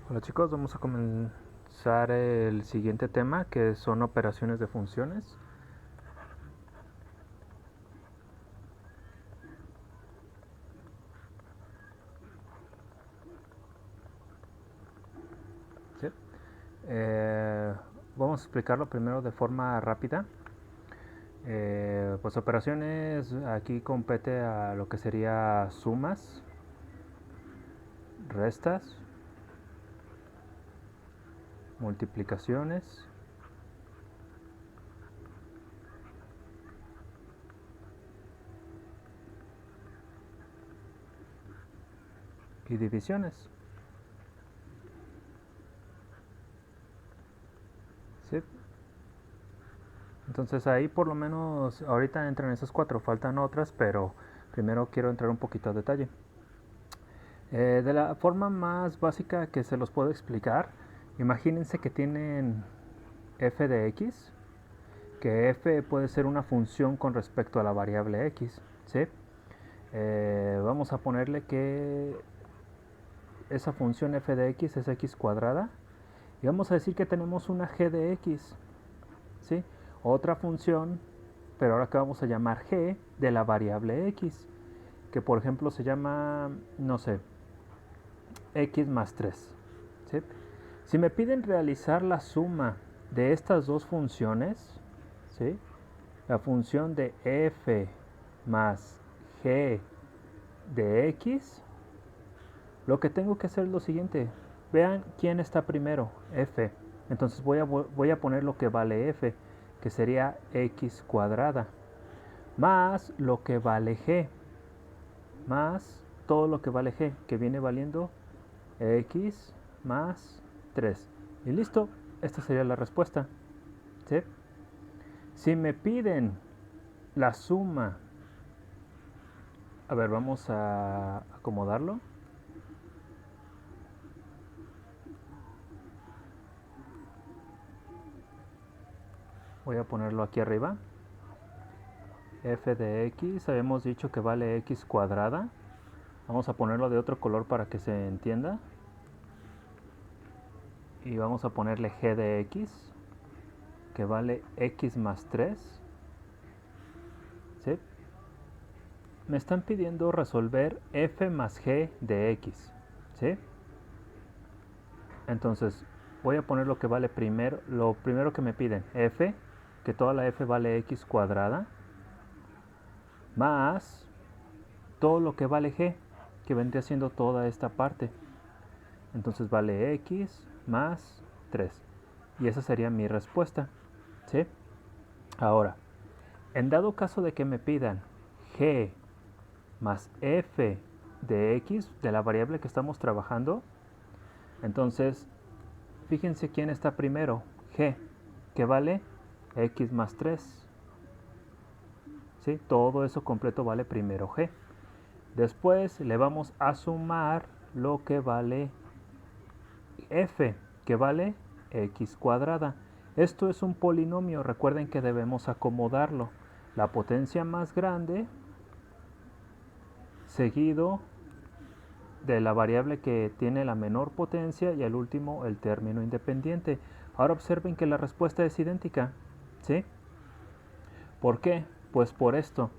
Hola chicos, vamos a comenzar el siguiente tema que son operaciones de funciones. ¿Sí? Eh, Vamos a explicarlo primero de forma rápida. Pues operaciones aquí compete a lo que sería sumas, restas, multiplicaciones y divisiones. ¿Sí? Entonces ahí por lo menos ahorita entran esas cuatro, faltan otras, pero primero quiero entrar un poquito a detalle. De la forma más básica que se los puedo explicar, imagínense que tienen f de x, que f puede ser una función con respecto a la variable x, ¿sí? Vamos a ponerle que esa función f de x es x cuadrada y vamos a decir que tenemos una g de x, ¿sí? Otra función, pero ahora que vamos a llamar g de la variable x, que por ejemplo se llama, no sé, x más 3, ¿sí? Si me piden realizar la suma de estas dos funciones, ¿sí? La función de f más g de x, lo que tengo que hacer es lo siguiente. Vean quién está primero, f. Entonces voy a poner lo que vale f, que sería x cuadrada, más lo que vale g, más todo lo que vale g, que viene valiendo x más 3. Y listo, esta sería la respuesta. ¿Sí? Si me piden la suma, a ver, vamos a acomodarlo. Voy a ponerlo aquí arriba. F de x, habíamos dicho que vale x cuadrada. Vamos a ponerlo de otro color para que se entienda. Y vamos a ponerle g de x, que vale x más 3. ¿Sí? Me están pidiendo resolver f más g de x. ¿Sí? Entonces voy a poner lo que vale primero, lo primero que me piden, f, que toda la f vale x cuadrada, más todo lo que vale g, que vendría siendo toda esta parte. Entonces vale x más 3. Y esa sería mi respuesta. ¿Sí? Ahora, en dado caso de que me pidan g más f de x, de la variable que estamos trabajando, entonces fíjense quién está primero, g, que vale x más 3. ¿Sí? Todo eso completo vale primero g. Después le vamos a sumar lo que vale f, que vale x cuadrada. Esto es un polinomio, recuerden que debemos acomodarlo. La potencia más grande seguido de la variable que tiene la menor potencia y al último el término independiente. Ahora observen que la respuesta es idéntica. ¿Sí? ¿Por qué? Pues por esto.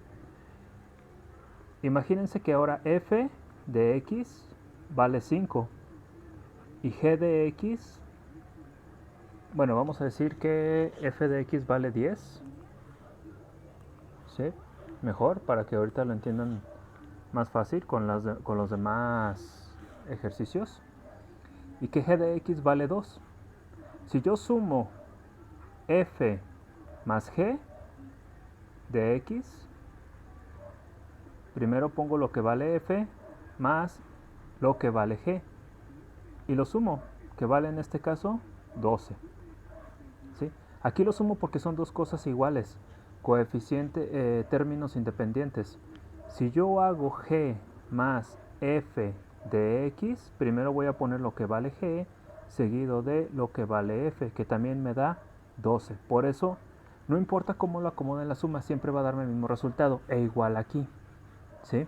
Imagínense que ahora f de x vale 5 y g de x, bueno, vamos a decir que f de x vale 10. ¿Sí? Mejor, para que ahorita lo entiendan más fácil con los demás ejercicios. Y que g de x vale 2. Si yo sumo f más g de x, primero pongo lo que vale f más lo que vale g. Y lo sumo, que vale en este caso 12. ¿Sí? Aquí lo sumo porque son dos cosas iguales, términos independientes. Si yo hago g más f de x, primero voy a poner lo que vale g, seguido de lo que vale f, que también me da 12. Por eso, no importa cómo lo acomode en la suma, siempre va a darme el mismo resultado, e igual aquí. ¿Sí?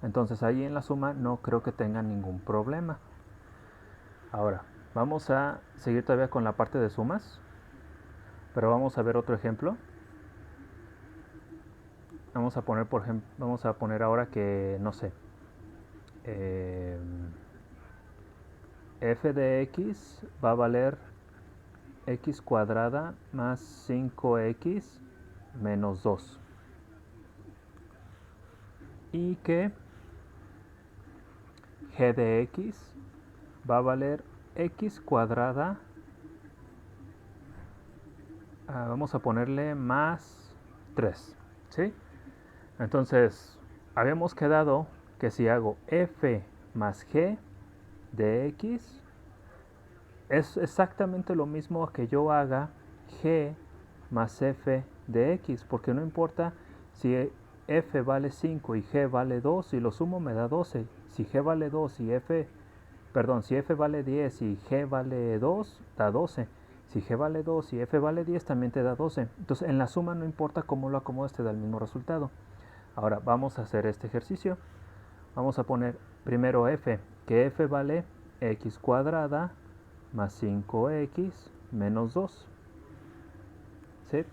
Entonces ahí en la suma no creo que tenga ningún problema. Ahora, vamos a seguir todavía con la parte de sumas, pero vamos a ver otro ejemplo. Vamos a poner, por ejemplo, vamos a poner ahora que, no sé, eh, f de x va a valer x cuadrada más 5x menos 2. Y que g de x va a valer x cuadrada, vamos a ponerle más 3, ¿sí? Entonces, habíamos quedado que si hago f más g de x, es exactamente lo mismo que yo haga g más f de x, porque no importa si f vale 5 y g vale 2, si lo sumo me da 12. Si g vale 2 y si f vale 10 y g vale 2, da 12. Si g vale 2 y f vale 10, también te da 12. Entonces, en la suma no importa cómo lo acomodes, te da el mismo resultado. Ahora, vamos a hacer este ejercicio. Vamos a poner primero f, que f vale x cuadrada más 5x menos 2, ¿sí?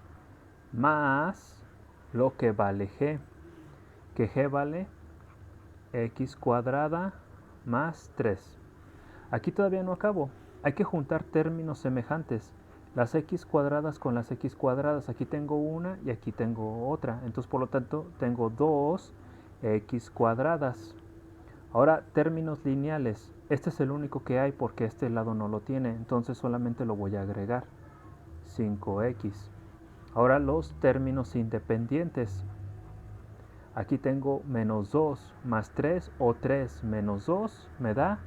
Más lo que vale g, que g vale x cuadrada más 3. Aquí todavía no acabo, hay que juntar términos semejantes. Las x cuadradas con las x cuadradas, aquí tengo una y aquí tengo otra, entonces por lo tanto tengo 2x cuadradas. Ahora, términos lineales. Este es el único que hay porque este lado no lo tiene, entonces solamente lo voy a agregar. 5x. Ahora los términos independientes. Aquí tengo menos 2 más 3 o 3 menos 2 me da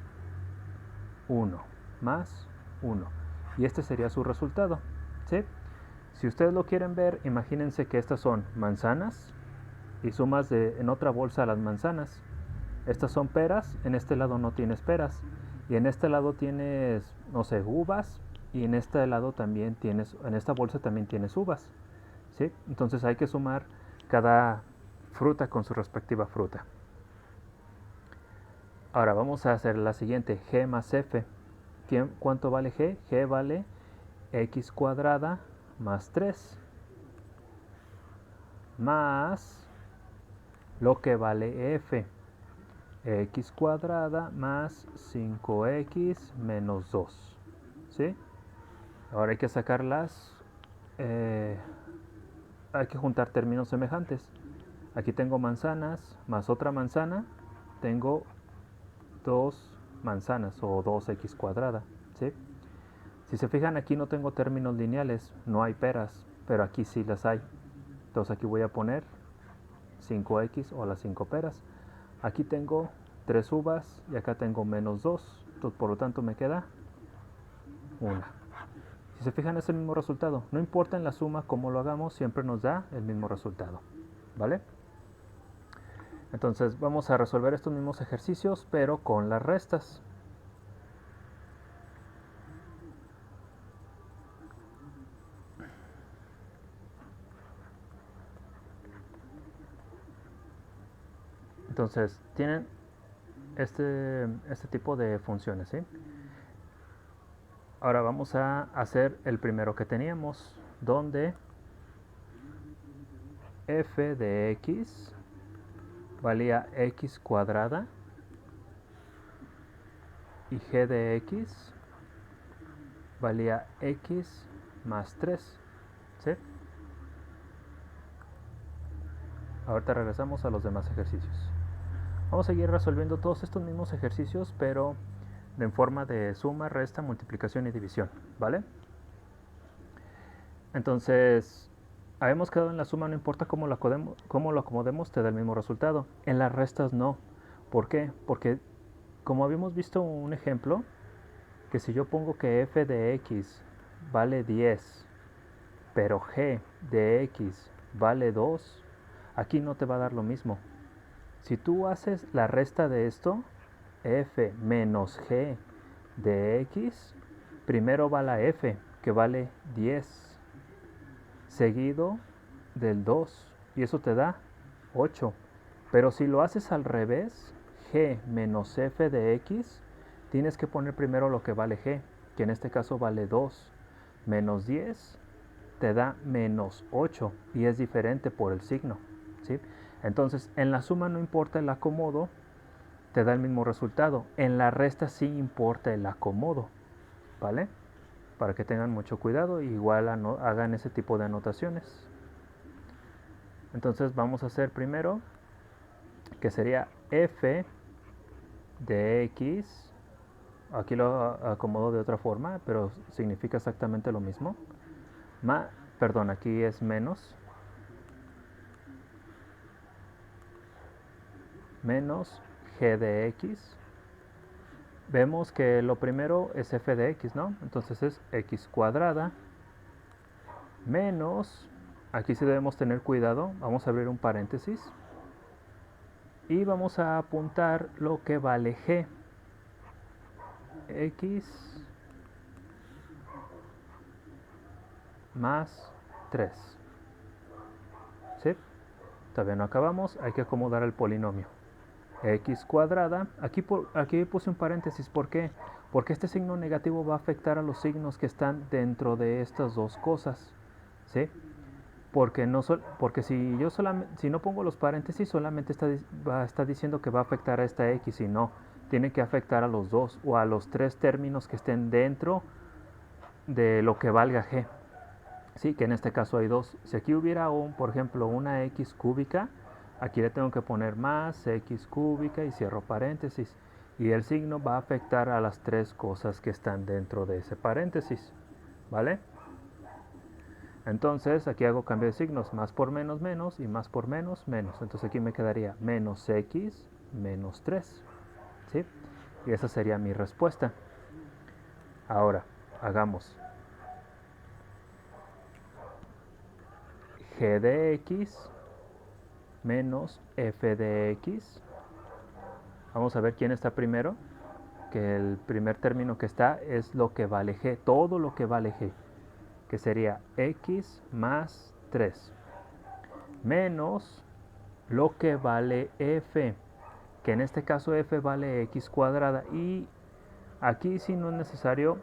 1 más 1. Y este sería su resultado, ¿sí? Si ustedes lo quieren ver, imagínense que estas son manzanas y sumas en otra bolsa las manzanas. Estas son peras, en este lado no tienes peras. Y en este lado tienes, no sé, uvas. Y en este lado también tienes, en esta bolsa también tienes uvas. ¿Sí? Entonces hay que sumar cada fruta con su respectiva fruta. Ahora vamos a hacer la siguiente, g más f. ¿Cuánto vale g? G vale x cuadrada más 3 más lo que vale f, x cuadrada más 5x menos 2, ¿sí? Ahora hay que sacarlas, hay que juntar términos semejantes. Aquí tengo manzanas más otra manzana, tengo 2 manzanas o 2x cuadrada, ¿sí? Si se fijan, aquí no tengo términos lineales, no hay peras, pero aquí sí las hay. Entonces aquí voy a poner 5x o las 5 peras. Aquí tengo 3 uvas y acá tengo menos 2, entonces por lo tanto me queda 1. Si se fijan, es el mismo resultado. No importa en la suma cómo lo hagamos, siempre nos da el mismo resultado, ¿vale? Entonces vamos a resolver estos mismos ejercicios, pero con las restas. Entonces tienen este tipo de funciones, ¿sí? Ahora vamos a hacer el primero que teníamos, donde f de x valía x cuadrada y g de x valía x más 3, ¿sí? Ahorita regresamos a los demás ejercicios. Vamos a seguir resolviendo todos estos mismos ejercicios, pero en forma de suma, resta, multiplicación y división, ¿vale? Entonces, habíamos quedado en la suma, no importa cómo lo acomodemos, te da el mismo resultado. En las restas no. ¿Por qué? Porque como habíamos visto un ejemplo, que si yo pongo que f de x vale 10, pero g de x vale 2, aquí no te va a dar lo mismo. Si tú haces la resta de esto, f menos g de x, primero va la f, que vale 10, seguido del 2, y eso te da 8. Pero si lo haces al revés, g menos f de x, tienes que poner primero lo que vale g, que en este caso vale 2. Menos 10 te da menos 8 y es diferente por el signo, ¿sí? Entonces, en la suma no importa el acomodo, te da el mismo resultado. En la resta sí importa el acomodo, ¿vale? Para que tengan mucho cuidado, igual hagan ese tipo de anotaciones. Entonces vamos a hacer primero que sería f de x, aquí lo acomodo de otra forma, pero significa exactamente lo mismo. Perdón, aquí es menos g de x. Vemos que lo primero es f de x, ¿no? Entonces es x cuadrada menos, aquí sí debemos tener cuidado, vamos a abrir un paréntesis y vamos a apuntar lo que vale g. X más 3. ¿Sí? Todavía no acabamos, hay que acomodar el polinomio. X cuadrada, aquí puse un paréntesis, ¿por qué? Porque este signo negativo va a afectar a los signos que están dentro de estas dos cosas, ¿sí? Porque si no pongo los paréntesis, solamente está diciendo que va a afectar a esta X, y no, tiene que afectar a los dos o a los tres términos que estén dentro de lo que valga G. Sí, que en este caso hay dos. Si aquí hubiera por ejemplo, una x cúbica, aquí le tengo que poner más x cúbica y cierro paréntesis. Y el signo va a afectar a las tres cosas que están dentro de ese paréntesis, ¿vale? Entonces aquí hago cambio de signos, más por menos, menos, y más por menos, menos. Entonces aquí me quedaría menos x menos 3, ¿sí? Y esa sería mi respuesta. Ahora, hagamos g de x menos f de x. Vamos a ver quién está primero, que el primer término que está es lo que vale g, todo lo que vale g, que sería x más 3, menos lo que vale f, que en este caso f vale x cuadrada, y aquí sí no es necesario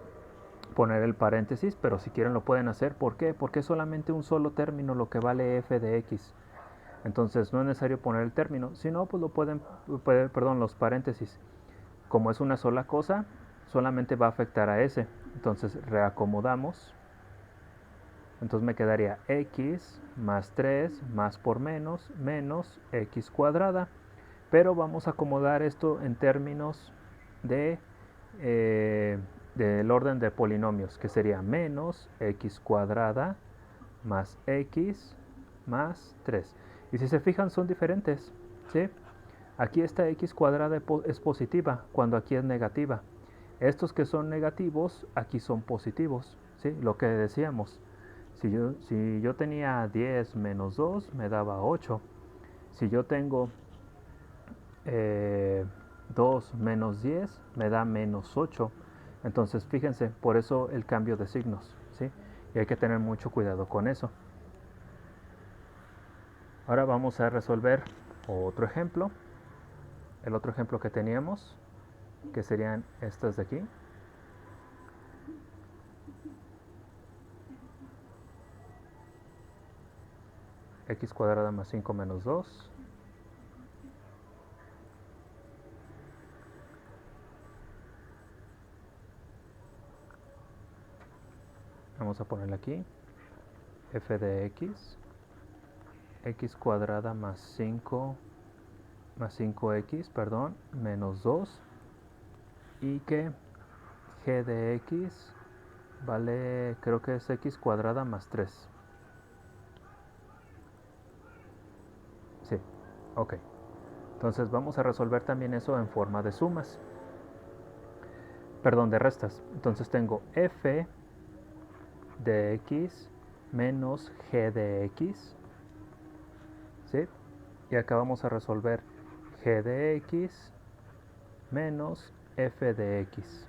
poner el paréntesis, pero si quieren lo pueden hacer. ¿Por qué? Porque es solamente un solo término lo que vale f de x. Entonces no es necesario poner el término, si no pues los paréntesis. Como es una sola cosa, solamente va a afectar a ese. Entonces reacomodamos. Entonces me quedaría x más 3 más por menos x cuadrada. Pero vamos a acomodar esto en términos de del orden de polinomios, que sería menos x cuadrada más x más 3. Y si se fijan son diferentes, ¿sí? Aquí esta x cuadrada es positiva, cuando aquí es negativa. Estos que son negativos, aquí son positivos, ¿sí? Lo que decíamos, si yo tenía 10 menos 2, me daba 8. Si yo tengo 2 menos 10, me da menos 8. Entonces, fíjense, por eso el cambio de signos, ¿sí? Y hay que tener mucho cuidado con eso. Ahora vamos a resolver otro ejemplo. El otro ejemplo que teníamos, que serían estas de aquí. X cuadrada más 5 menos 2. Vamos a ponerle aquí. F de x. X cuadrada más 5x, perdón, menos 2. Y que g de x vale, creo que es x cuadrada más 3. Sí, ok. Entonces vamos a resolver también eso en forma de sumas. Perdón, de restas. Entonces tengo f de x menos g de x. ¿Sí? Y acá vamos a resolver g de x menos f de x.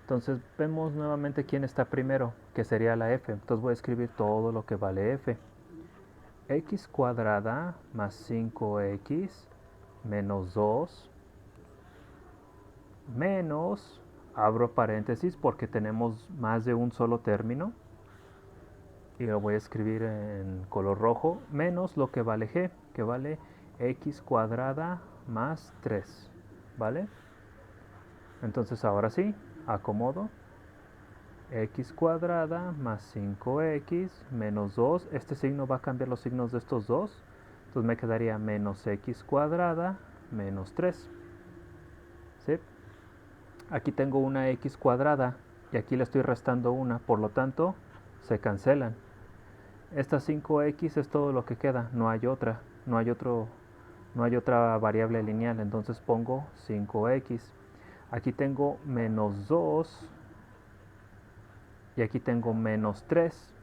Entonces vemos nuevamente quién está primero, que sería la f. Entonces voy a escribir todo lo que vale f. X cuadrada más 5x menos 2 menos, abro paréntesis porque tenemos más de un solo término, y lo voy a escribir en color rojo, menos lo que vale g, que vale x cuadrada más 3, ¿vale? Entonces ahora sí, acomodo, x cuadrada más 5x menos 2, este signo va a cambiar los signos de estos dos, entonces me quedaría menos x cuadrada menos 3, ¿sí? Aquí tengo una x cuadrada y aquí le estoy restando una, por lo tanto se cancelan. Esta 5x es todo lo que queda, no hay otra, no hay otra variable lineal, entonces pongo 5x. Aquí tengo menos 2 y aquí tengo menos 3,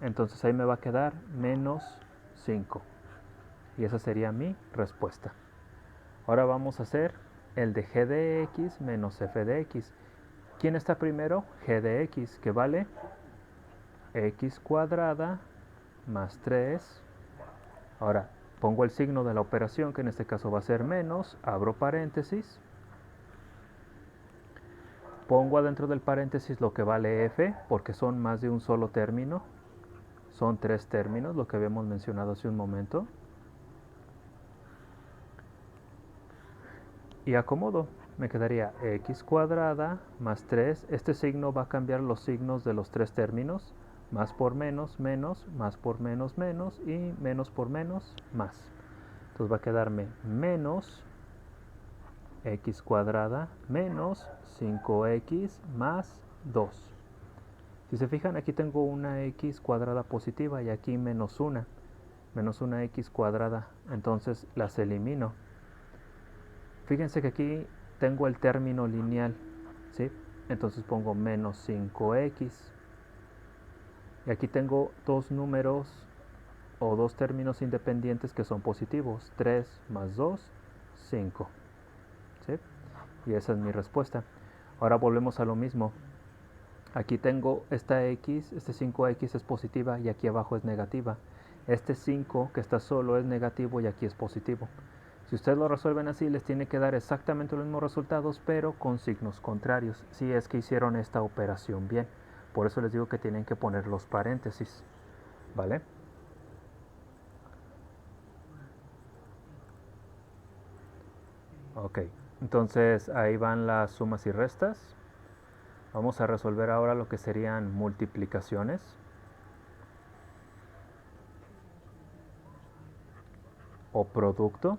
entonces ahí me va a quedar menos 5. Y esa sería mi respuesta. Ahora vamos a hacer el de g de x menos f de x. ¿Quién está primero? G de x, que vale x cuadrada más 3. Ahora pongo el signo de la operación, que en este caso va a ser menos, abro paréntesis, pongo adentro del paréntesis lo que vale f, porque son más de un solo término, son 3 términos, lo que habíamos mencionado hace un momento, y acomodo. Me quedaría x cuadrada más 3, este signo va a cambiar los signos de los 3 términos, más por menos, menos, más por menos, menos, y menos por menos, más. Entonces va a quedarme menos x cuadrada menos 5x más 2. Si se fijan, aquí tengo una x cuadrada positiva y aquí menos una x cuadrada, entonces las elimino. Fíjense que aquí tengo el término lineal, ¿sí? Entonces pongo menos 5x. Y aquí tengo dos números o dos términos independientes que son positivos, 3 más 2, 5. ¿Sí? Y esa es mi respuesta. Ahora volvemos a lo mismo. Aquí tengo esta x, este 5x es positiva y aquí abajo es negativa. Este 5 que está solo es negativo y aquí es positivo. Si ustedes lo resuelven así, les tiene que dar exactamente los mismos resultados, pero con signos contrarios, si es que hicieron esta operación bien. Por eso les digo que tienen que poner los paréntesis, ¿vale? Ok, entonces ahí van las sumas y restas. Vamos a resolver ahora lo que serían multiplicaciones o producto.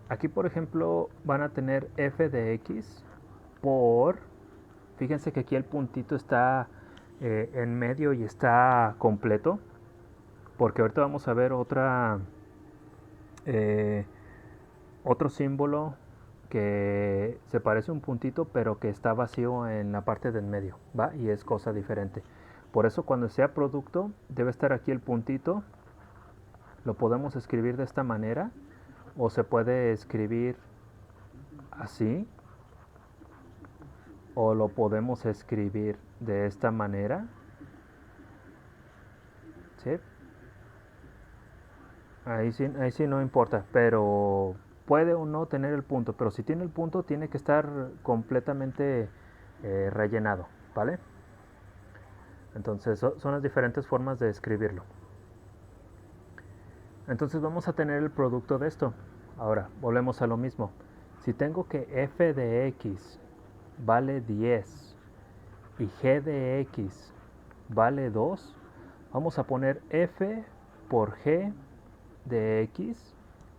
Aquí, por ejemplo, van a tener f de x por, fíjense que aquí el puntito está en medio y está completo, porque ahorita vamos a ver eh, otro símbolo que se parece a un puntito, pero que está vacío en la parte del medio, ¿va? Y es cosa diferente. Por eso cuando sea producto, debe estar aquí el puntito. Lo podemos escribir de esta manera, o se puede escribir así, o lo podemos escribir de esta manera, ¿sí? Ahí sí no importa, pero puede o no tener el punto, pero si tiene el punto tiene que estar completamente rellenado, ¿vale? Entonces son las diferentes formas de escribirlo. Entonces vamos a tener el producto de esto. Ahora, volvemos a lo mismo. Si tengo que f de x vale 10 y g de x vale 2, vamos a poner f por g de x.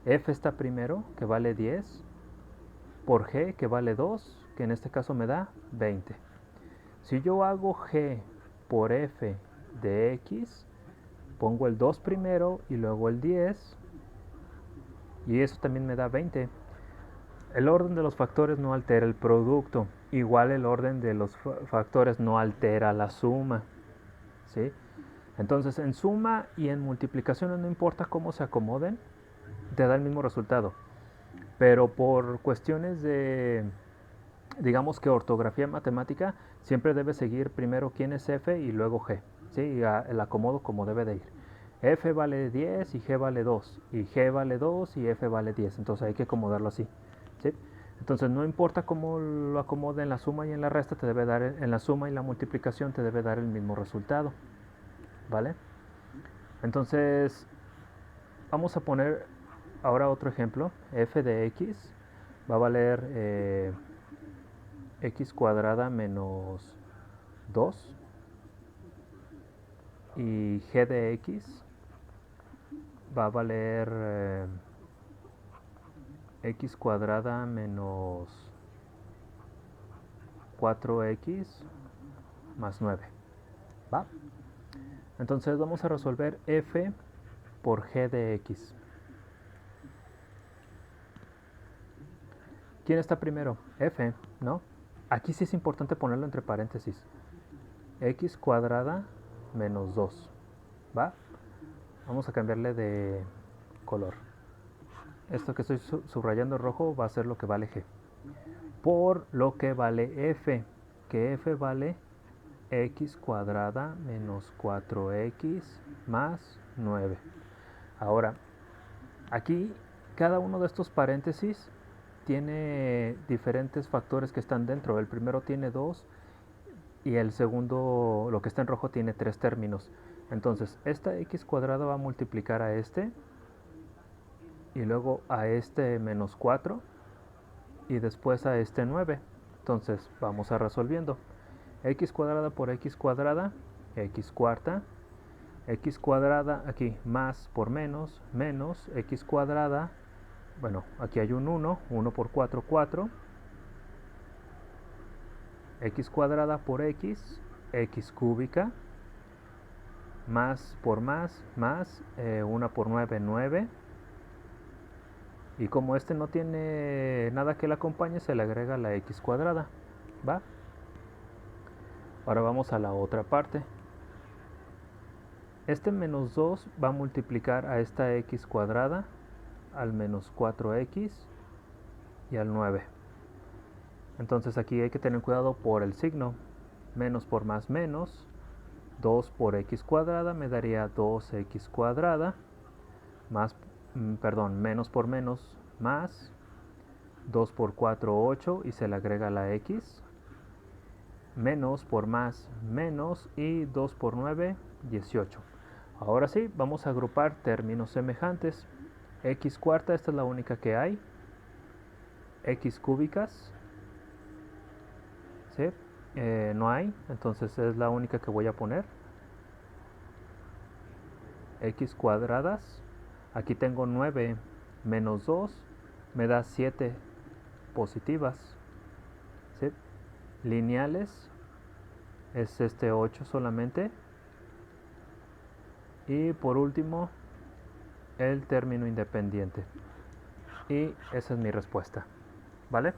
F está primero, que vale 10, por g, que vale 2, que en este caso me da 20. Si yo hago g por f de x, pongo el 2 primero y luego el 10, y eso también me da 20. El orden de los factores no altera el producto, igual el orden de los factores no altera la suma, ¿sí? Entonces en suma y en multiplicaciones no importa cómo se acomoden, te da el mismo resultado. Pero por cuestiones de, digamos que ortografía matemática, siempre debe seguir primero quién es f y luego g, ¿sí? Y el acomodo como debe de ir. F vale 10 y G vale 2, y G vale 2 y F vale 10, entonces hay que acomodarlo así, ¿sí? Entonces no importa cómo lo acomode en la suma y en la resta, te debe dar, en la suma y la multiplicación te debe dar el mismo resultado, ¿vale? Entonces vamos a poner ahora otro ejemplo. F de x va a valer x cuadrada menos 2 y g de x va a valer x cuadrada menos 4x más 9. ¿Va? Entonces vamos a resolver f por g de x. ¿Quién está primero? F, ¿no? Aquí sí es importante ponerlo entre paréntesis. X cuadrada menos 2. ¿Va? Vamos a cambiarle de color. Esto que estoy subrayando rojo va a ser lo que vale G. Por lo que vale F, que F vale x cuadrada menos 4x más 9. Ahora, aquí cada uno de estos paréntesis tiene diferentes factores que están dentro. El primero tiene 2 y el segundo, lo que está en rojo, tiene 3 términos. Entonces, esta x cuadrada va a multiplicar a este y luego a este menos 4 y después a este 9. Entonces, vamos a resolviendo. X cuadrada por x cuadrada, x cuarta. X cuadrada, aquí más por menos, menos x cuadrada. Bueno, aquí hay un 1, 1 por 4, 4. X cuadrada por x, x cúbica. Más por más, 1 por 9, 9. Y como este no tiene nada que le acompañe, se le agrega la x cuadrada. ¿Va? Ahora vamos a la otra parte. Este menos 2 va a multiplicar a esta x cuadrada, al menos 4x y al 9. Entonces aquí hay que tener cuidado por el signo. Menos por más menos. 2 por x cuadrada me daría 2x cuadrada. Más, menos por menos más. 2 por 4, 8 y se le agrega la x. Menos por más menos y 2 por 9, 18. Ahora sí, vamos a agrupar términos semejantes. X cuarta, esta es la única que hay. X cúbicas, ¿sí? No hay, entonces es la única que voy a poner. X cuadradas, aquí tengo 9 menos 2, me da 7 positivas, ¿sí? Lineales, es este 8 solamente. Y por último, el término independiente. Y esa es mi respuesta, ¿vale?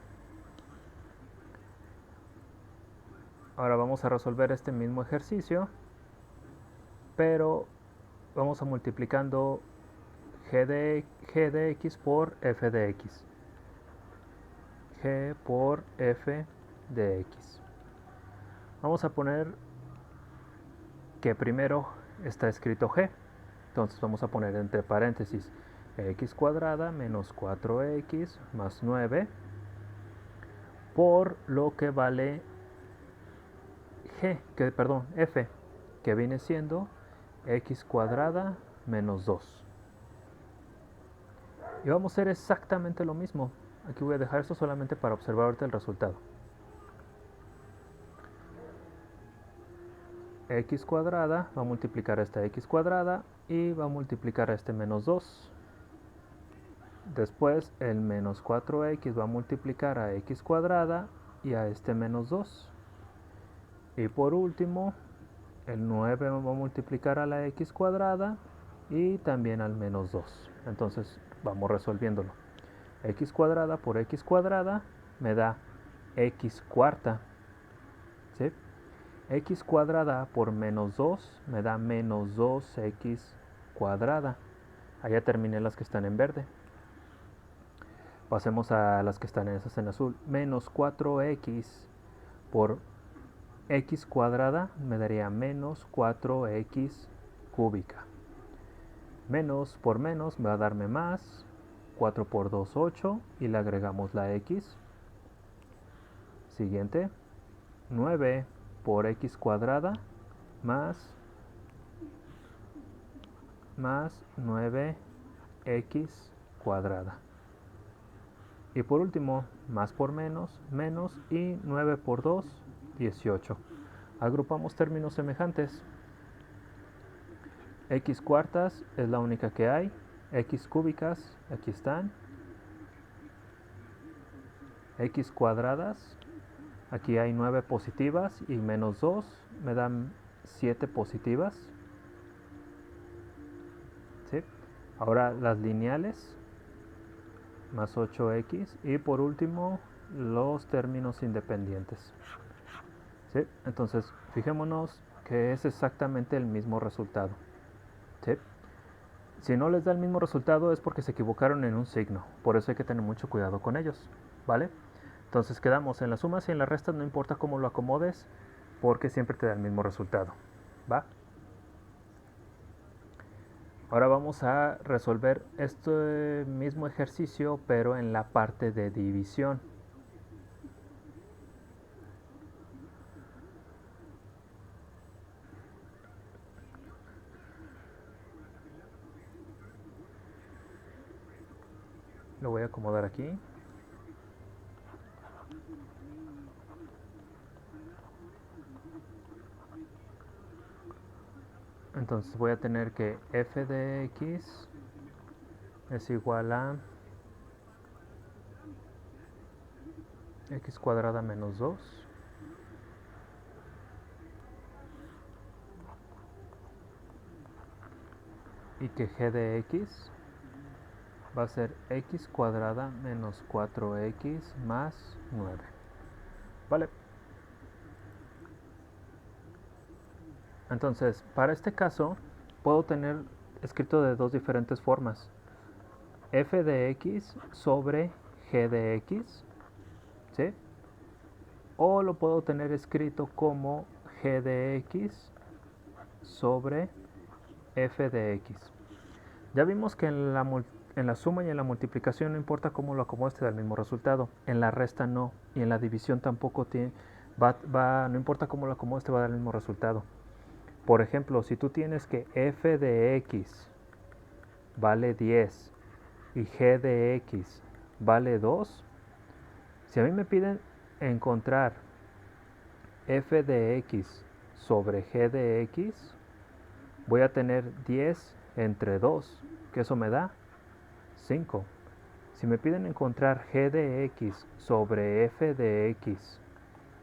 Ahora vamos a resolver este mismo ejercicio, pero vamos a multiplicando g de x por f de x. G por f de x. Vamos a poner que primero está escrito g. Entonces vamos a poner entre paréntesis x cuadrada menos 4x más 9 por lo que vale f, que viene siendo x cuadrada menos 2. Y vamos a hacer exactamente lo mismo. Aquí voy a dejar esto solamente para observar ahorita el resultado. X cuadrada va a multiplicar a esta x cuadrada y va a multiplicar a este menos 2. Después el menos 4x va a multiplicar a x cuadrada y a este menos 2. Y por último, el 9 va a multiplicar a la x cuadrada y también al menos 2. Entonces vamos resolviéndolo. X cuadrada por x cuadrada me da x cuarta, ¿sí? X cuadrada por menos 2 me da menos 2x cuadrada. Allá terminé las que están en verde. Pasemos a las que están esas en azul. Menos 4x por x cuadrada me daría menos 4x cúbica. Menos por menos va a darme más. 4 por 2, 8. Y le agregamos la x. Siguiente. 9 por x cuadrada más 9x cuadrada. Y por último, más por menos, menos, y 9 por 2, 18. Agrupamos términos semejantes. X cuartas es la única que hay. X cúbicas, aquí están. X cuadradas, aquí hay 9 positivas y menos 2 me dan 7 positivas. ¿Sí? Ahora las lineales, más 8x, y por último los términos independientes. ¿Sí? Entonces fijémonos que es exactamente el mismo resultado. ¿Sí? Si no les da el mismo resultado es porque se equivocaron en un signo, por eso hay que tener mucho cuidado con ellos, ¿vale? Entonces quedamos en las sumas y en las restas, no importa cómo lo acomodes, porque siempre te da el mismo resultado, ¿va? Ahora vamos a resolver este mismo ejercicio, pero en la parte de división. Lo voy a acomodar aquí. Entonces voy a tener que f de x es igual a x cuadrada menos 2 y que g de x va a ser x cuadrada menos 4x más 9. ¿Vale? Entonces, para este caso, puedo tener escrito de dos diferentes formas. F de x sobre g de x, ¿sí? O lo puedo tener escrito como g de x sobre f de x. Ya vimos que en la suma y en la multiplicación no importa cómo lo acomodes, te da el mismo resultado. En la resta no, y en la división tampoco no importa cómo lo acomodes, te va a dar el mismo resultado. Por ejemplo, si tú tienes que f de x vale 10 y g de x vale 2, si a mí me piden encontrar f de x sobre g de x, voy a tener 10 entre 2, que eso me da 5. Si me piden encontrar g de x sobre f de x,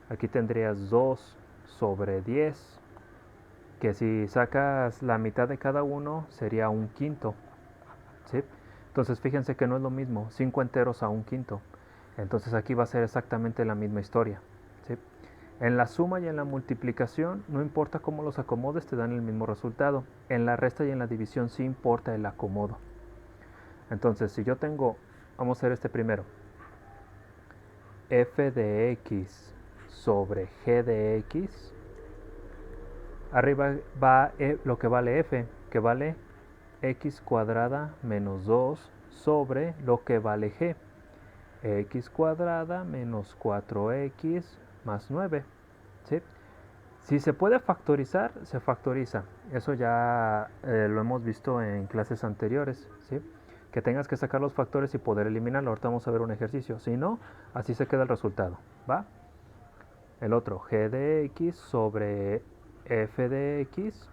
aquí tendrías 2 sobre 10, que si sacas la mitad de cada uno sería un quinto. ¿Sí? Entonces fíjense que no es lo mismo 5 enteros a un quinto. Entonces aquí va a ser exactamente la misma historia. ¿Sí? En la suma y en la multiplicación, no importa cómo los acomodes, te dan el mismo resultado. En la resta y en la división sí importa el acomodo. Entonces, si yo tengo, vamos a hacer este primero, f de x sobre g de x, arriba va lo que vale f, que vale x cuadrada menos 2 sobre lo que vale g, x cuadrada menos 4x más 9. ¿Sí? Si se puede factorizar, se factoriza. Eso ya lo hemos visto en clases anteriores, ¿sí? Que tengas que sacar los factores y poder eliminarlo. Ahorita vamos a ver un ejercicio. Si no, así se queda el resultado, ¿va? El otro, g de x sobre f de x.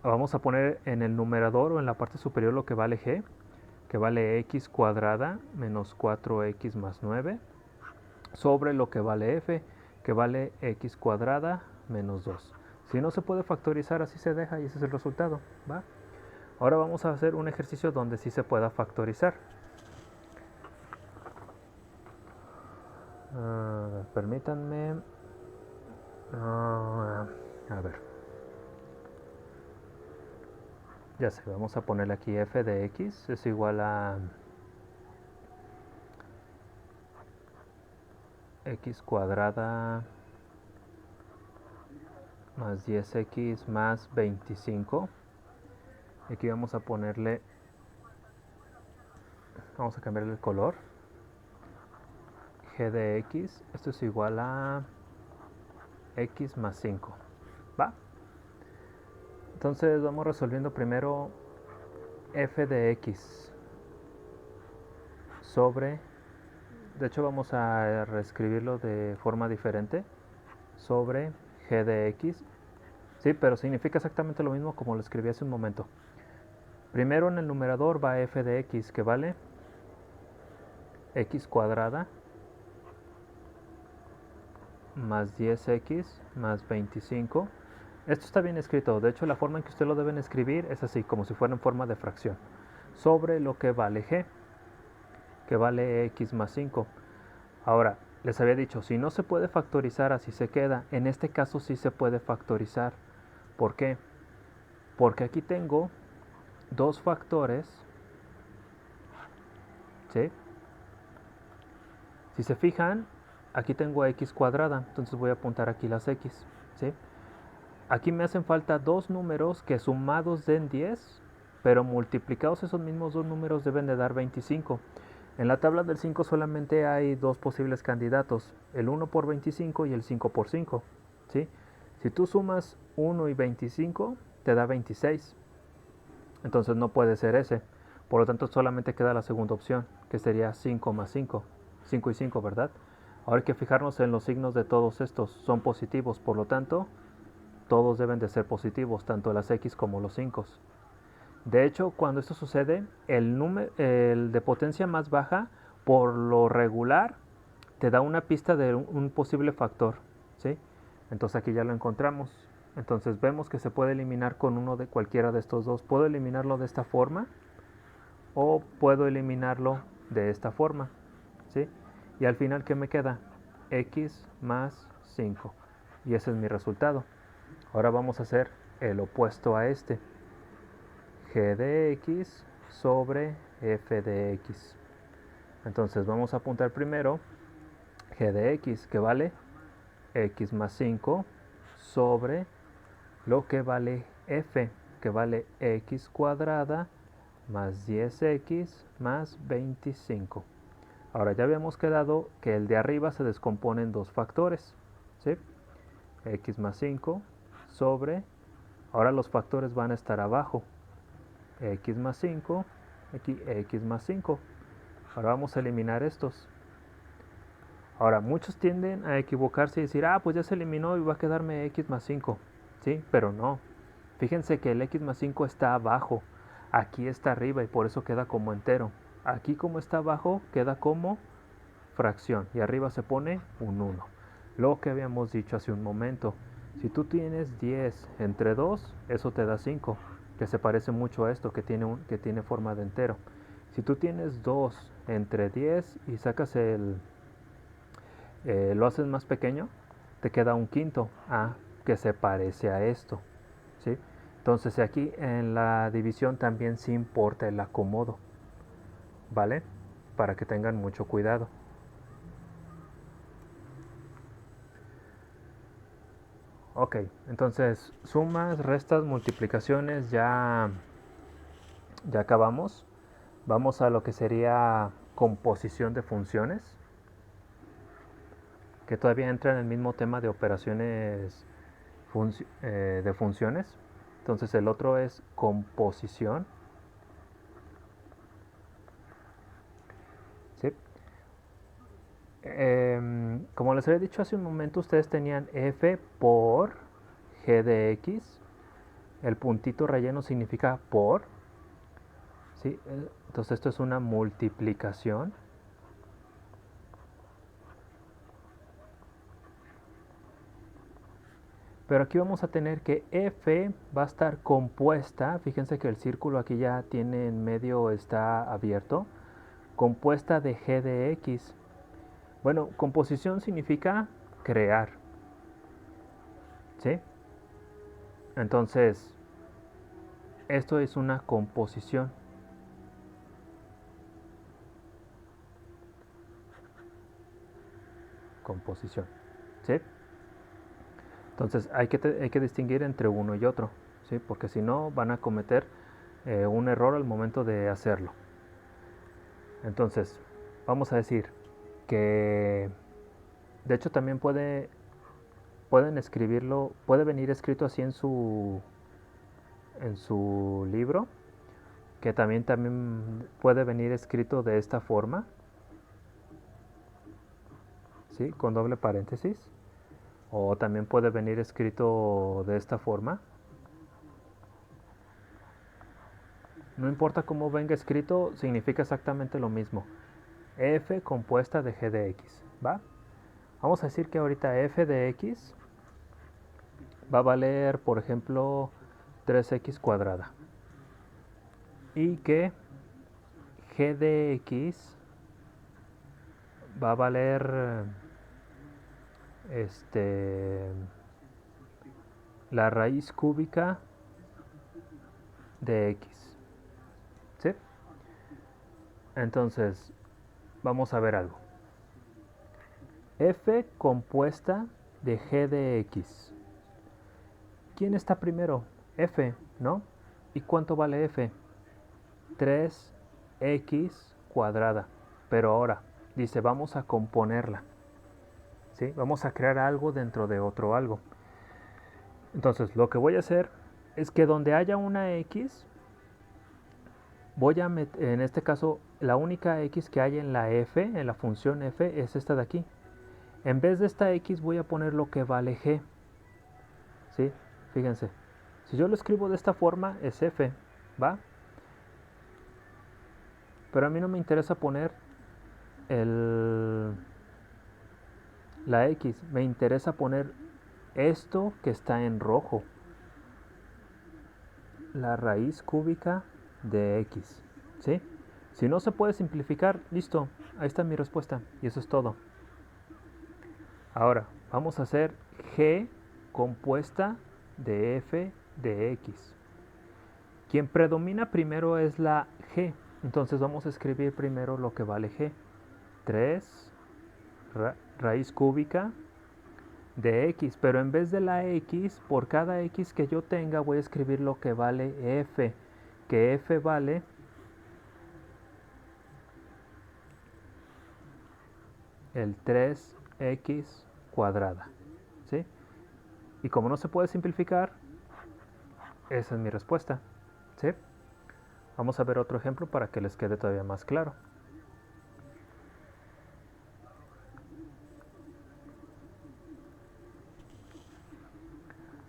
Vamos a poner en el numerador o en la parte superior lo que vale g, que vale x cuadrada menos 4x más 9, sobre lo que vale f, que vale x cuadrada menos 2. Si no se puede factorizar, así se deja y ese es el resultado, ¿va? Ahora vamos a hacer un ejercicio donde sí se pueda factorizar. Permítanme. A ver. Ya sé, vamos a ponerle aquí f de x es igual a x cuadrada más 10x más 25 Aquí vamos a ponerle, vamos a cambiarle el color. G de x, esto es igual a x más 5. ¿Va? Entonces vamos resolviendo primero f de x sobre, de hecho vamos a reescribirlo de forma diferente, sobre g de x. Sí, pero significa exactamente lo mismo como lo escribí hace un momento. Primero en el numerador va f de x, que vale x cuadrada más 10x más 25. Esto está bien escrito, de hecho la forma en que usted lo deben escribir es así, como si fuera en forma de fracción, sobre lo que vale g, que vale x más 5. Ahora, les había dicho, si no se puede factorizar así se queda, en este caso sí se puede factorizar. ¿Por qué? Porque aquí tengo dos factores, ¿sí? Si se fijan, aquí tengo x cuadrada, entonces voy a apuntar aquí las x, ¿sí? Aquí me hacen falta dos números que sumados den 10, pero multiplicados esos mismos dos números deben de dar 25. En la tabla del 5 solamente hay dos posibles candidatos, el 1 por 25 y el 5 por 5, ¿sí? Si tú sumas 1 y 25, te da 26. Entonces no puede ser ese. Por lo tanto, solamente queda la segunda opción, que sería 5 más 5. 5 y 5, ¿verdad? Ahora hay que fijarnos en los signos de todos estos. Son positivos, por lo tanto, todos deben de ser positivos, tanto las x como los 5. De hecho, cuando esto sucede, el de potencia más baja, por lo regular, te da una pista de un posible factor, ¿sí? Entonces aquí ya lo encontramos. Entonces vemos que se puede eliminar con uno de cualquiera de estos dos. Puedo eliminarlo de esta forma o puedo eliminarlo de esta forma, ¿sí? Y al final, ¿qué me queda? X más 5. Y ese es mi resultado. Ahora vamos a hacer el opuesto a este. G de x sobre f de x. Entonces vamos a apuntar primero g de x, que vale x más 5 sobre lo que vale f, que vale x cuadrada más 10x más 25. Ahora ya habíamos quedado que el de arriba se descompone en dos factores, ¿sí? X más 5 sobre, ahora los factores van a estar abajo, x más 5, aquí x más 5. Ahora vamos a eliminar estos. Ahora, muchos tienden a equivocarse y decir, ah, pues ya se eliminó y va a quedarme x más 5. ¿Sí? Pero no. Fíjense que el x más 5 está abajo. Aquí está arriba y por eso queda como entero. Aquí como está abajo queda como fracción y arriba se pone un 1. Lo que habíamos dicho hace un momento. Si tú tienes 10 entre 2, eso te da 5, que se parece mucho a esto, que tiene forma de entero. Si tú tienes 2 entre 10 y sacas lo haces más pequeño, te queda un quinto, que se parece a esto, ¿sí? Entonces aquí en la división también sí importa el acomodo, ¿vale? Para que tengan mucho cuidado. Ok, entonces sumas, restas, multiplicaciones ya acabamos. Vamos a lo que sería composición de funciones, que todavía entra en el mismo tema de operaciones de funciones. Entonces el otro es composición. ¿Sí? Como les había dicho hace un momento, ustedes tenían f por g de x. El puntito relleno significa por. ¿Sí? Entonces esto es una multiplicación. Pero aquí vamos a tener que f va a estar compuesta. Fíjense que el círculo aquí ya tiene en medio, está abierto. Compuesta de g de x. Bueno, composición significa crear. ¿Sí? Entonces, esto es una composición. Composición. ¿Sí? Entonces hay que distinguir entre uno y otro, ¿sí? Porque si no van a cometer un error al momento de hacerlo. Entonces, vamos a decir que de hecho también pueden escribirlo, puede venir escrito así en su libro, que también puede venir escrito de esta forma, ¿sí? Con doble paréntesis, o también puede venir escrito de esta forma. No importa cómo venga escrito, significa exactamente lo mismo. F compuesta de g de x, ¿va? Vamos a decir que ahorita f de x va a valer, por ejemplo, 3x cuadrada. Y que g de x va a valer la raíz cúbica de x. ¿Sí? Entonces, vamos a ver algo. F compuesta de g de x. ¿Quién está primero? F, ¿no? ¿Y cuánto vale f? 3x cuadrada. Pero ahora, dice, vamos a componerla. ¿Sí? Vamos a crear algo dentro de otro algo. Entonces, lo que voy a hacer es que donde haya una x, voy a meter, en este caso, la única x que hay en la f, en la función f, es esta de aquí. En vez de esta x voy a poner lo que vale g. ¿Sí? Fíjense. Si yo lo escribo de esta forma, es f, ¿va? Pero a mí no me interesa poner la x. Me interesa poner esto que está en rojo. La raíz cúbica de x. ¿Sí? Si no se puede simplificar, listo. Ahí está mi respuesta. Y eso es todo. Ahora, vamos a hacer g compuesta de f de x. Quien predomina primero es la g. Entonces vamos a escribir primero lo que vale g. 3 raíz cúbica de x. Pero en vez de la x, por cada x que yo tenga, voy a escribir lo que vale f. Que f vale el 3x cuadrada. ¿Sí? Y como no se puede simplificar, esa es mi respuesta. ¿Sí? Vamos a ver otro ejemplo para que les quede todavía más claro.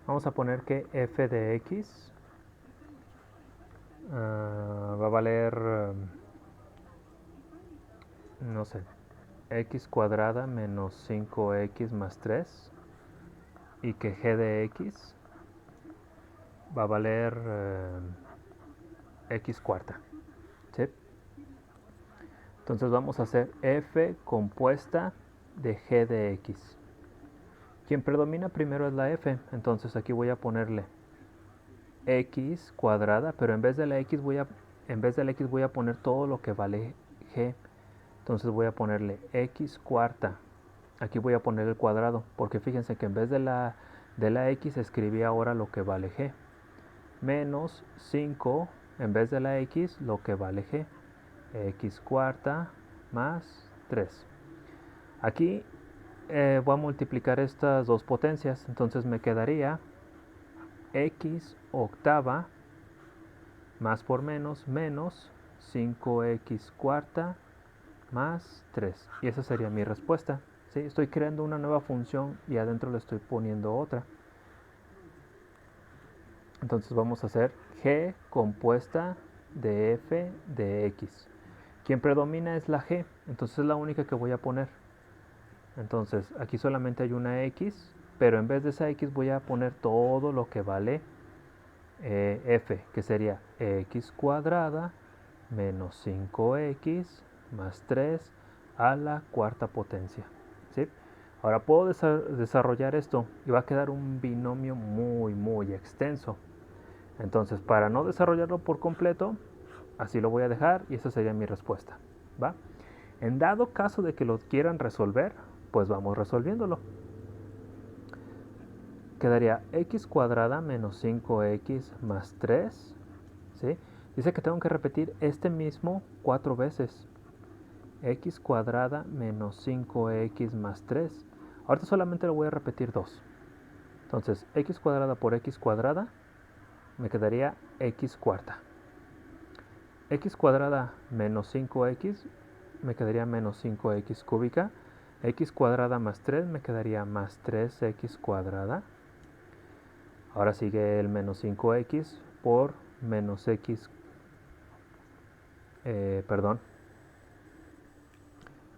Vamos a poner que f de x va a valer, no sé, x cuadrada menos 5x más 3. Y que g de x va a valer x cuarta. ¿Sí? Entonces vamos a hacer f compuesta de g de x. Quien predomina primero es la f, entonces aquí voy a ponerle x cuadrada, pero en vez de la x voy a poner todo lo que vale g. Entonces voy a ponerle x cuarta. Aquí voy a poner el cuadrado, porque fíjense que en vez de la x escribí ahora lo que vale g. Menos 5, en vez de la x, lo que vale g. X cuarta más 3. Aquí voy a multiplicar estas dos potencias, entonces me quedaría x octava más por menos 5x cuarta más 3. Y esa sería mi respuesta. ¿Sí? Estoy creando una nueva función y adentro le estoy poniendo otra. Entonces vamos a hacer g compuesta de f de x. Quien predomina es la g, entonces es la única que voy a poner. Entonces aquí solamente hay una x, pero en vez de esa x voy a poner todo lo que vale f, que sería x cuadrada menos 5x más 3 a la cuarta potencia. ¿Sí? Ahora puedo desarrollar esto y va a quedar un binomio muy extenso. Entonces, para no desarrollarlo por completo, así lo voy a dejar y esa sería mi respuesta. ¿Va? En dado caso de que lo quieran resolver, pues vamos resolviéndolo. Quedaría x cuadrada menos 5x más 3. ¿Sí? Dice que tengo que repetir este mismo 4 veces. X cuadrada menos 5x más 3. Ahorita solamente lo voy a repetir 2. Entonces, x cuadrada por x cuadrada me quedaría x cuarta. X cuadrada menos 5x me quedaría menos 5x cúbica. X cuadrada más 3 me quedaría más 3x cuadrada. Ahora sigue el menos 5x por menos x,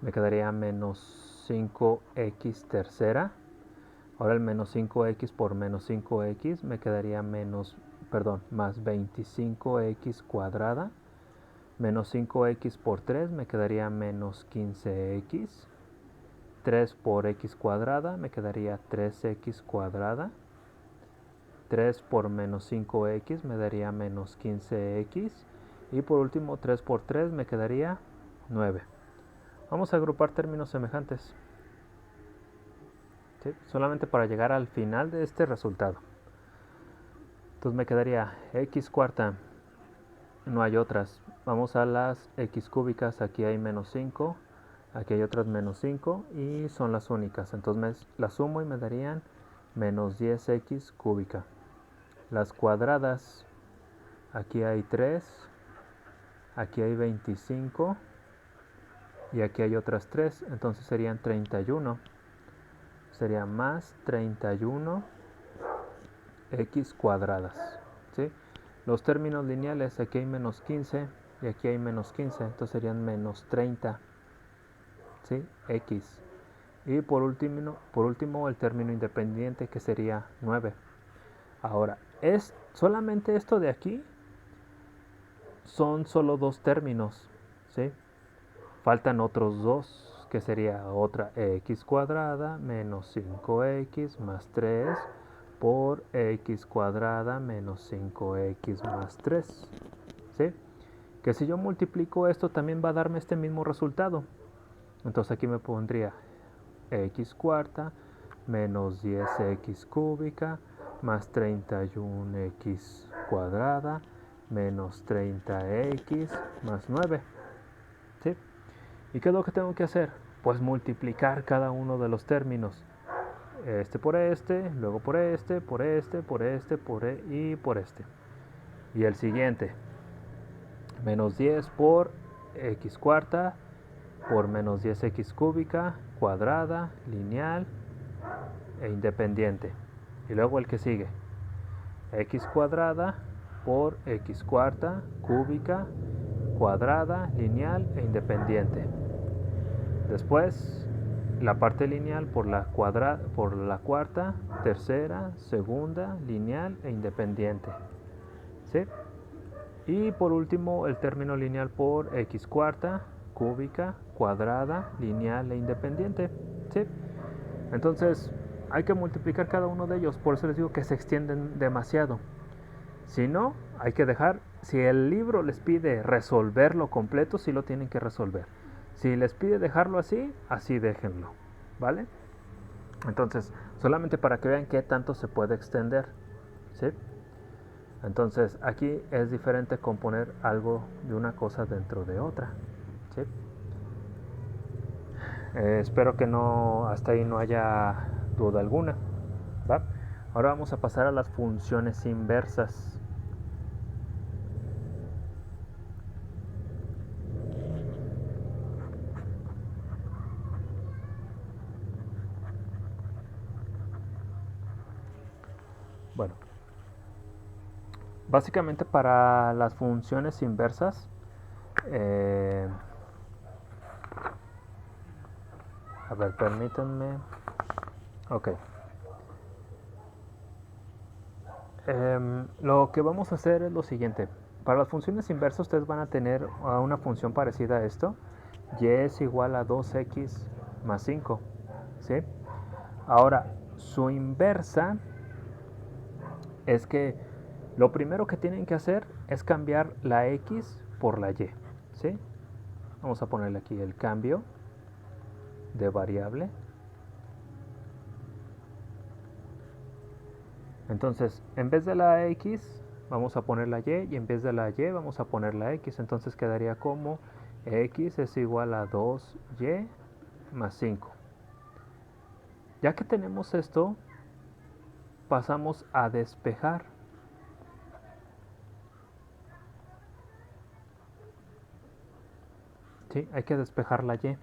me quedaría menos 5x tercera. Ahora el menos 5x por menos 5x me quedaría más 25x cuadrada. Menos 5x por 3 me quedaría menos 15x. 3 por x cuadrada me quedaría 3x cuadrada. 3 por menos 5x me daría menos 15x. Y por último 3 por 3 me quedaría 9. Vamos a agrupar términos semejantes. ¿Sí? Solamente para llegar al final de este resultado. Entonces me quedaría x cuarta. No hay otras. Vamos a las x cúbicas. Aquí hay menos 5. Aquí hay otras menos 5. Y son las únicas. Entonces las sumo y me darían menos 10x cúbica. Las cuadradas. Aquí hay 3. Aquí hay 25. Y aquí hay otras 3. Entonces serían 31. Sería más 31 x cuadradas. ¿Sí? Los términos lineales, aquí hay menos 15 y aquí hay menos 15, entonces serían menos 30, ¿sí? X. Y por último el término independiente, que sería 9. Ahora, es solamente esto de aquí son solo dos términos, ¿sí? Faltan otros dos, que sería otra x cuadrada menos 5x más 3 por x cuadrada menos 5x más 3. ¿Sí? Que si yo multiplico esto también va a darme este mismo resultado. Entonces aquí me pondría x cuarta menos 10x cúbica más 31x cuadrada menos 30x más 9. ¿Sí? ¿Y qué es lo que tengo que hacer? Pues multiplicar cada uno de los términos. Este por este, luego por este, por este, por este, y por este. Y el siguiente. Menos 10 por x cuarta por menos 10x cúbica, cuadrada, lineal e independiente. Y luego el que sigue. X cuadrada por x cuarta, cúbica, cuadrada, lineal e independiente. Después la parte lineal por la cuarta, tercera, segunda, lineal e independiente. ¿Sí? Y por último el término lineal por x cuarta, cúbica, cuadrada, lineal e independiente. ¿Sí? Entonces hay que multiplicar cada uno de ellos, por eso les digo que se extienden demasiado. Si no, hay que dejar, si el libro les pide resolverlo completo, sí lo tienen que resolver. Si les pide dejarlo así, así déjenlo, ¿vale? Entonces, solamente para que vean qué tanto se puede extender, ¿sí? Entonces, aquí es diferente componer algo de una cosa dentro de otra, ¿sí? Espero que no, hasta ahí no haya duda alguna, ¿va? Ahora vamos a pasar a las funciones inversas. Bueno, básicamente para las funciones inversas, a ver, permítanme. Ok. Lo que vamos a hacer es lo siguiente. Para las funciones inversas ustedes van a tener una función parecida a esto. Y es igual a 2x más 5. ¿Sí? Ahora, su inversa es que lo primero que tienen que hacer es cambiar la x por la y. ¿Sí? Vamos a ponerle aquí el cambio de variable. Entonces, en vez de la x, Vamos a poner la y en vez de la y vamos a poner la x. Entonces quedaría como x es igual a 2y más 5. Ya que tenemos esto, pasamos a despejar. ¿Sí? Hay que despejar la y.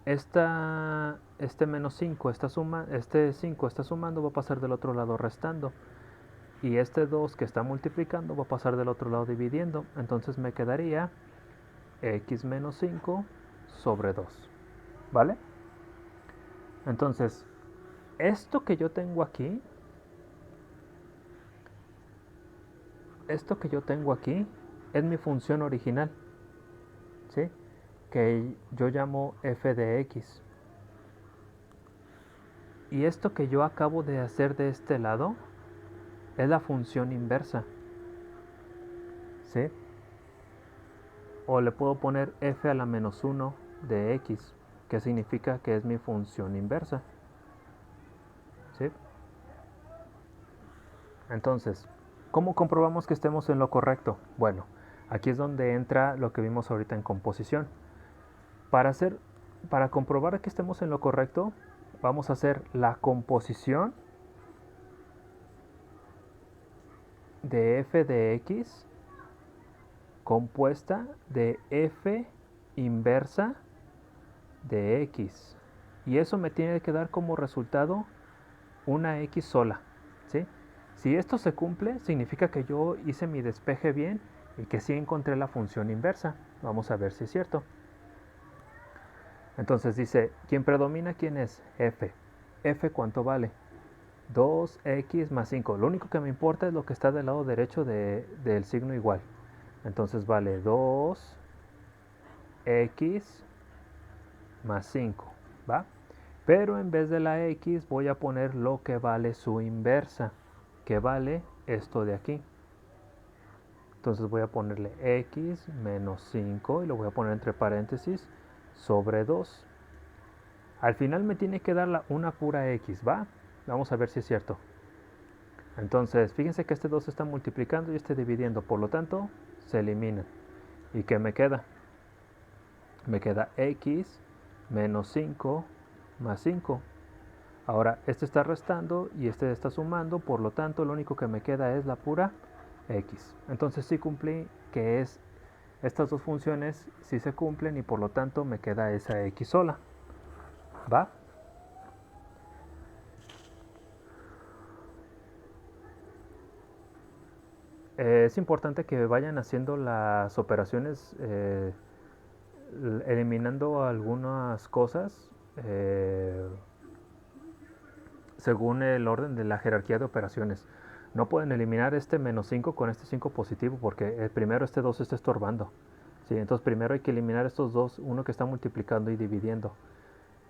Este menos 5 este 5 está sumando, va a pasar del otro lado restando. Y este 2 que está multiplicando va a pasar del otro lado dividiendo. Entonces me quedaría x menos 5 sobre 2. ¿Vale? Entonces, esto que yo tengo aquí, es mi función original, ¿sí? Que yo llamo f de x. Y esto que yo acabo de hacer de este lado es la función inversa, ¿sí? O le puedo poner f a la menos 1 de x, que significa que es mi función inversa, ¿sí? Entonces, ¿cómo comprobamos que estemos en lo correcto? Bueno, aquí es donde entra lo que vimos ahorita en composición. Para comprobar que estemos en lo correcto, vamos a hacer la composición de f de x compuesta de f inversa de x. Y eso me tiene que dar como resultado una x sola, ¿sí? Si esto se cumple, significa que yo hice mi despeje bien y que sí encontré la función inversa. Vamos a ver si es cierto. Entonces dice, ¿quién predomina? ¿Quién es? F. F, ¿cuánto vale? 2x más 5. Lo único que me importa es lo que está del lado derecho del signo igual. Entonces vale 2x más 5, ¿va? Pero en vez de la x voy a poner lo que vale su inversa, que vale esto de aquí. Entonces voy a ponerle x menos 5 y lo voy a poner entre paréntesis sobre 2. Al final me tiene que dar una pura x, ¿va? Vamos a ver si es cierto. Entonces, fíjense que este 2 está multiplicando y este dividiendo, por lo tanto, se eliminan. ¿Y qué me queda? Me queda x menos 5 más 5. Ahora, este está restando y este está sumando, por lo tanto, lo único que me queda es la pura x. Entonces sí cumplí que estas dos funciones sí se cumplen y por lo tanto me queda esa x sola. ¿Va? Es importante que vayan haciendo las operaciones eliminando algunas cosas según el orden de la jerarquía de operaciones. No pueden eliminar este menos 5 con este 5 positivo porque primero este 2 está estorbando. ¿Sí? Entonces primero hay que eliminar estos dos, uno que está multiplicando y dividiendo.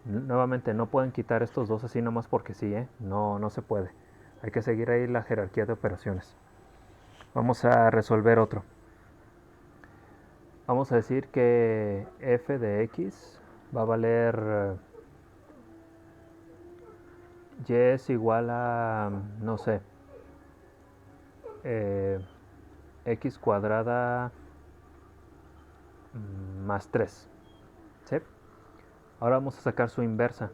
Nuevamente no pueden quitar estos dos así nomás porque sí, no se puede. Hay que seguir ahí la jerarquía de operaciones. Vamos a resolver otro. Vamos a decir que f de x va a valer y es igual a, no sé, x cuadrada más 3. ¿Sí? Ahora vamos a sacar su inversa.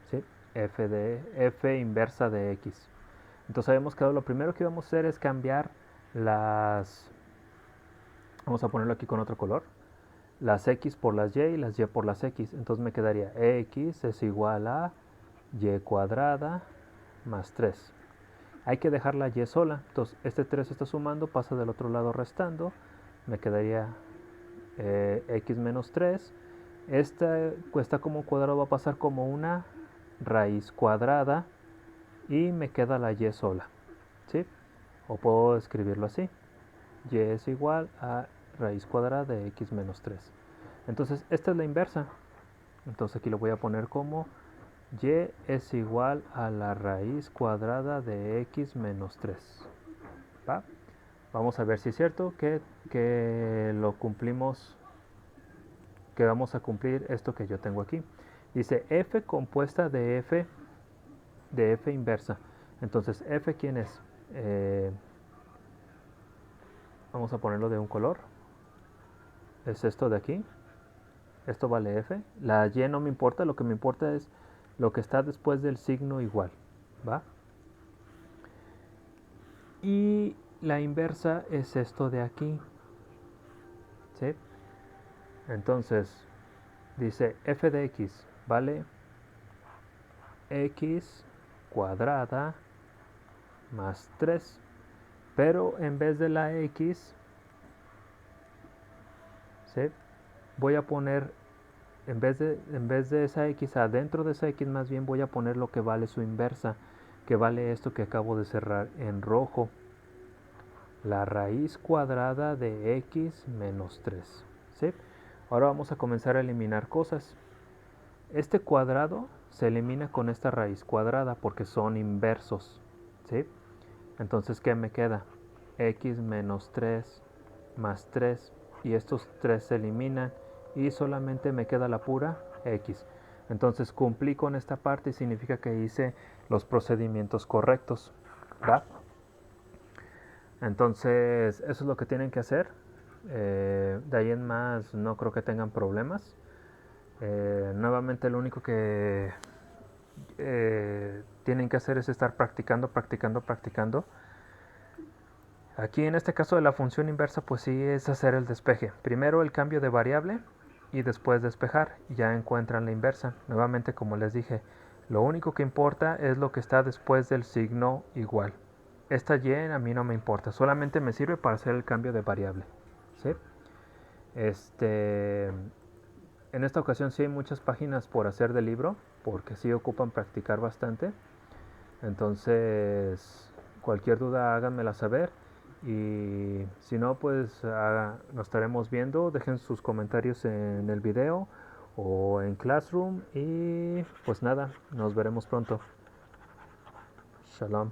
¿Sí? f inversa de x. Entonces sabemos que lo primero que vamos a hacer es cambiar las... Vamos a ponerlo aquí con otro color. Las x por las y las y por las x. Entonces me quedaría x es igual a y cuadrada más 3. Hay que dejar la y sola. Entonces este 3 está sumando, pasa del otro lado restando. Me quedaría x menos 3. Esta como cuadrado va a pasar como una raíz cuadrada y me queda la y sola. ¿Sí? O puedo escribirlo así. Y es igual a raíz cuadrada de x menos 3. Entonces esta es la inversa. Entonces aquí lo voy a poner como y es igual a la raíz cuadrada de x menos 3. ¿Va? Vamos a ver si es cierto que lo cumplimos, que vamos a cumplir esto que yo tengo aquí. Dice f compuesta de f inversa. Entonces, f, ¿quién es? Vamos a ponerlo de un color. Es esto de aquí. Esto vale f. La y no me importa, lo que me importa es lo que está después del signo igual. ¿Va? Y la inversa es esto de aquí. ¿Sí? Entonces, dice f de x vale x cuadrada más 3. Pero en vez de la x, ¿sí? Voy a poner, en vez de esa x, adentro de esa x más bien voy a poner lo que vale su inversa, que vale esto que acabo de cerrar en rojo. La raíz cuadrada de x menos 3. ¿Sí? Ahora vamos a comenzar a eliminar cosas. Este cuadrado se elimina con esta raíz cuadrada porque son inversos. ¿Sí? Entonces, ¿qué me queda? X menos 3 más 3. Y estos 3 se eliminan. Y solamente me queda la pura X. Entonces cumplí con esta parte y significa que hice los procedimientos correctos. ¿Va? Entonces, eso es lo que tienen que hacer. De ahí en más no creo que tengan problemas. Nuevamente lo único que tienen que hacer es estar practicando, practicando, practicando. Aquí en este caso de la función inversa, pues sí es hacer el despeje. Primero el cambio de variable y después despejar. Y ya encuentran la inversa. Nuevamente, como les dije, lo único que importa es lo que está después del signo igual. Esta y a mí no me importa, solamente me sirve para hacer el cambio de variable. ¿Sí? En esta ocasión sí hay muchas páginas por hacer del libro, porque sí ocupan practicar bastante. Entonces, cualquier duda háganmela saber. Y si no, pues nos estaremos viendo. Dejen sus comentarios en el video o en Classroom. Y pues nada, nos veremos pronto. Shalom.